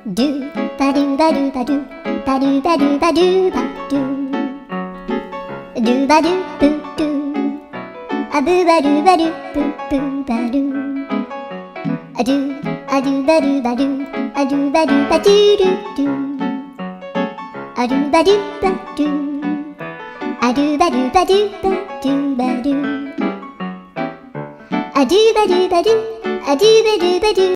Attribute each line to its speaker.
Speaker 1: ドゥバドゥバドゥバドゥバドゥバドゥバドゥバドゥドゥバドゥブドゥアブバドゥバドゥブブバドゥアドゥアドゥバドゥバドゥアドゥバドゥバドゥドゥドゥアドゥバドゥバドゥアドゥバドゥバドゥバドゥバドゥアドゥバドゥバドゥアドゥバドゥバドゥ